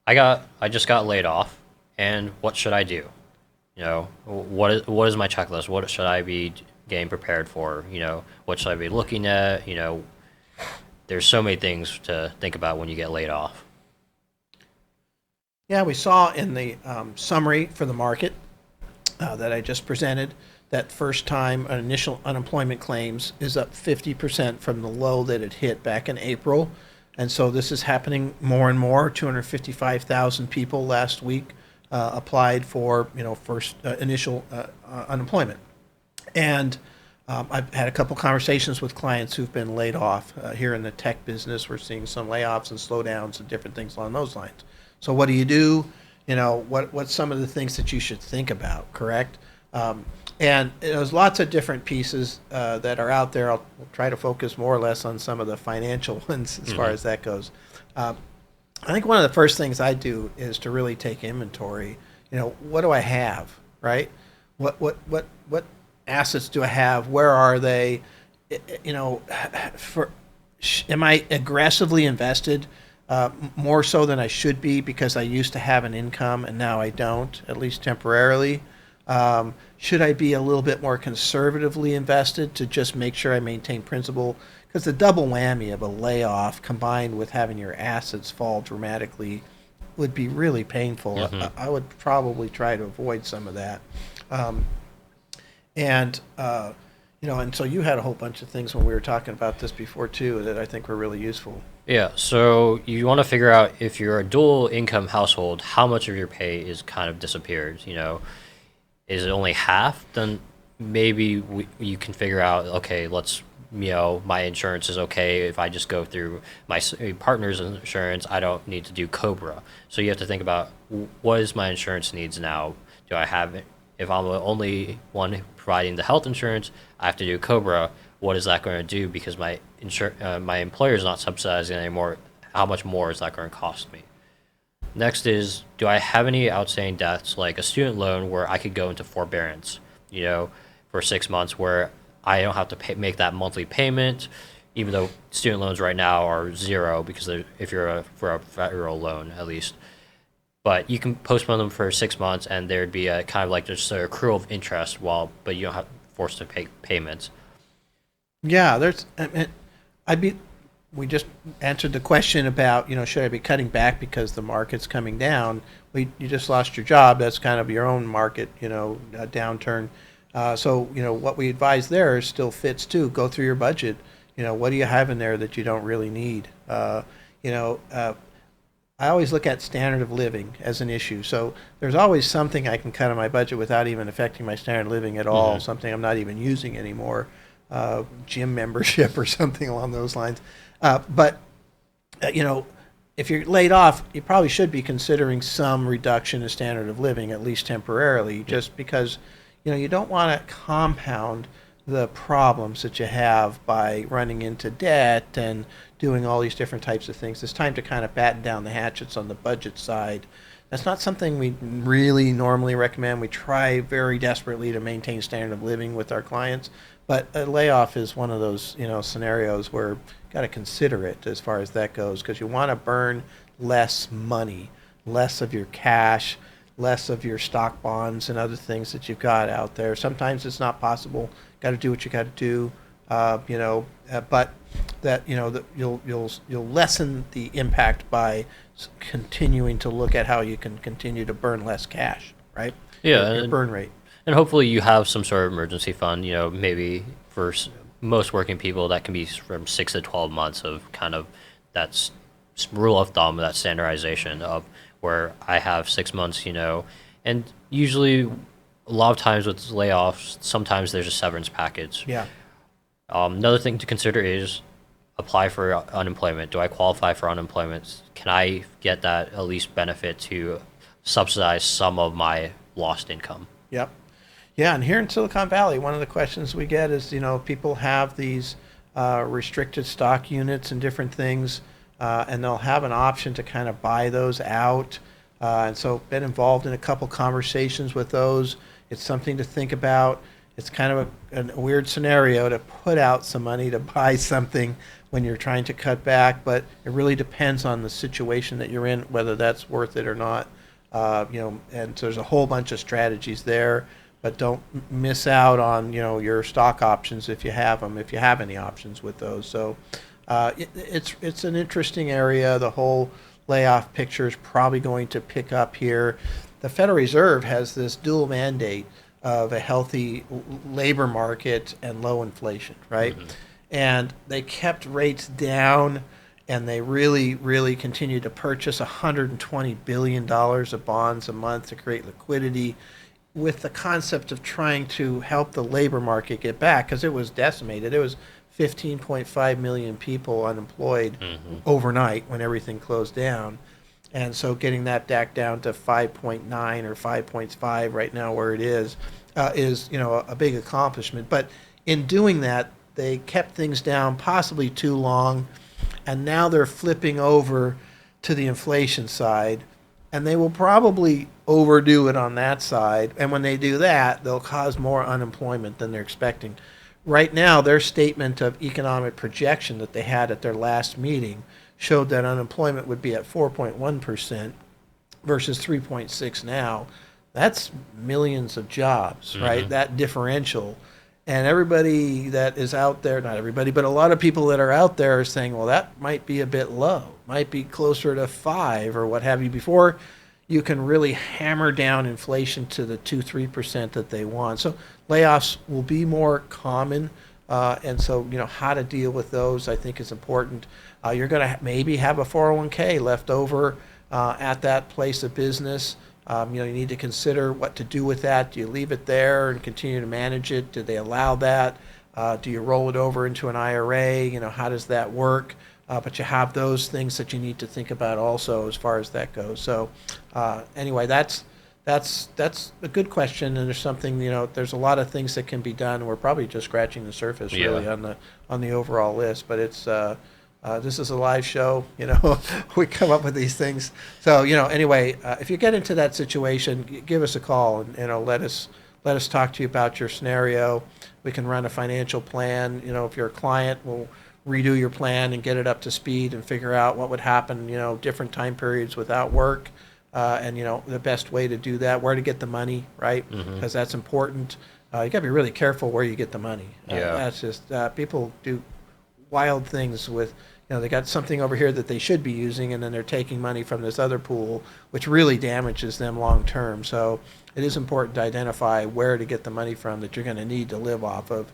I just got laid off, and what should I do? What is my checklist? What should I be getting prepared for? What should I be looking at? There's so many things to think about when you get laid off. Yeah, we saw in the summary for the market that I just presented that first time initial unemployment claims is up 50% from the low that it hit back in April. And so this is happening more and more. 255,000 people last week applied for, first initial unemployment. And I've had a couple conversations with clients who've been laid off. Here in the tech business, we're seeing some layoffs and slowdowns and different things along those lines. So what do you do? What's some of the things that you should think about, correct? And there's lots of different pieces that are out there. I'll try to focus more or less on some of the financial ones as far as that goes. I think one of the first things I do is to really take inventory. What do I have, right? What assets do I have? Where are they? Am I aggressively invested? More so than I should be because I used to have an income and now I don't, at least temporarily. Should I be a little bit more conservatively invested to just make sure I maintain principal? Because the double whammy of a layoff combined with having your assets fall dramatically would be really painful. I would probably try to avoid some of that. And so you had a whole bunch of things when we were talking about this before too that I think were really useful. Yeah, so you want to figure out if you're a dual income household, how much of your pay is kind of disappeared. Is it only half? Then maybe you can figure out, okay, my insurance is okay. If I just go through my partner's insurance, I don't need to do Cobra. So you have to think about, what is my insurance needs now? Do I have it? If I'm the only one providing the health insurance, I have to do Cobra. What is that going to do? Because my employer is not subsidizing anymore. How much more is that going to cost me? Next is, do I have any outstanding debts, like a student loan where I could go into forbearance, for 6 months where I don't have to make that monthly payment, even though student loans right now are zero because if you're for a federal loan at least. But you can postpone them for 6 months and there'd be a kind of like just an accrual of interest but you don't have forced to pay payments. Yeah, we just answered the question about, should I be cutting back because the market's coming down? You just lost your job. That's kind of your own market, downturn. So what we advise there still fits too. Go through your budget. What do you have in there that you don't really need? I always look at standard of living as an issue. So there's always something I can cut on my budget without even affecting my standard of living at all, something I'm not even using anymore. Gym membership or something along those lines. But if you're laid off, you probably should be considering some reduction in standard of living, at least temporarily, just because, you don't want to compound the problems that you have by running into debt and doing all these different types of things. It's time to kind of batten down the hatchets on the budget side. That's not something we really normally recommend. We try very desperately to maintain standard of living with our clients, but a layoff is one of those, scenarios where you got to consider it as far as that goes, because you want to burn less money, less of your cash, less of your stock bonds and other things that you've got out there. Sometimes it's not possible. Got to do what you got to do, but that that you'll lessen the impact by continuing to look at how you can continue to burn less cash, right? Yeah, your burn rate. And hopefully you have some sort of emergency fund. Maybe for most working people that can be from 6 to 12 months of kind of that's rule of thumb, that standardization of where I have 6 months. And usually a lot of times with layoffs, sometimes there's a severance package. Yeah. Another thing to consider is apply for unemployment. Do I qualify for unemployment? Can I get that at least benefit to subsidize some of my lost income? Yep. Yeah, and here in Silicon Valley, one of the questions we get is, people have these restricted stock units and different things, and they'll have an option to kind of buy those out. And so been involved in a couple conversations with those. It's something to think about. it's kind of a weird scenario to put out some money to buy something when you're trying to cut back, but it really depends on the situation that you're in, whether that's worth it or not. And so there's a whole bunch of strategies there, but don't miss out on, your stock options if you have them, if you have any options with those. So it's an interesting area. The whole layoff picture is probably going to pick up here. The Federal Reserve has this dual mandate of a healthy labor market and low inflation, right? Mm-hmm. And they kept rates down, and they really, really continued to purchase $120 billion of bonds a month to create liquidity, with the concept of trying to help the labor market get back, because it was decimated. It was 15.5 million people unemployed overnight when everything closed down. And so getting that back down to 5.9 or 5.5 right now where it is a big accomplishment. But in doing that, they kept things down possibly too long, and now they're flipping over to the inflation side, and they will probably overdo it on that side. And when they do that, they'll cause more unemployment than they're expecting. Right now, their statement of economic projection that they had at their last meeting showed that unemployment would be at 4.1% versus 3.6 now. That's millions of jobs, right? That differential. And everybody that is out there, not everybody, but a lot of people that are out there are saying, well, that might be a bit low, might be closer to 5 or what have you, before you can really hammer down inflation to the 2-3% that they want. So layoffs will be more common. And so, how to deal with those, I think, is important. You're going to maybe have a 401k left over at that place of business. You need to consider what to do with that. Do you leave it there and continue to manage it? Do they allow that? Do you roll it over into an IRA? How does that work? But you have those things that you need to think about also as far as that goes. So anyway, that's a good question, and there's something, there's a lot of things that can be done. We're probably just scratching the surface really on the overall list, but it's this is a live show, we come up with these things. So, anyway, if you get into that situation, give us a call and let us talk to you about your scenario. We can run a financial plan. If you're a client, we'll redo your plan and get it up to speed and figure out what would happen, different time periods without work. And the best way to do that, where to get the money, right? Because that's important. You got to be really careful where you get the money. That's just people do wild things with, they got something over here that they should be using, and then they're taking money from this other pool, which really damages them long term. So it is important to identify where to get the money from that you're going to need to live off of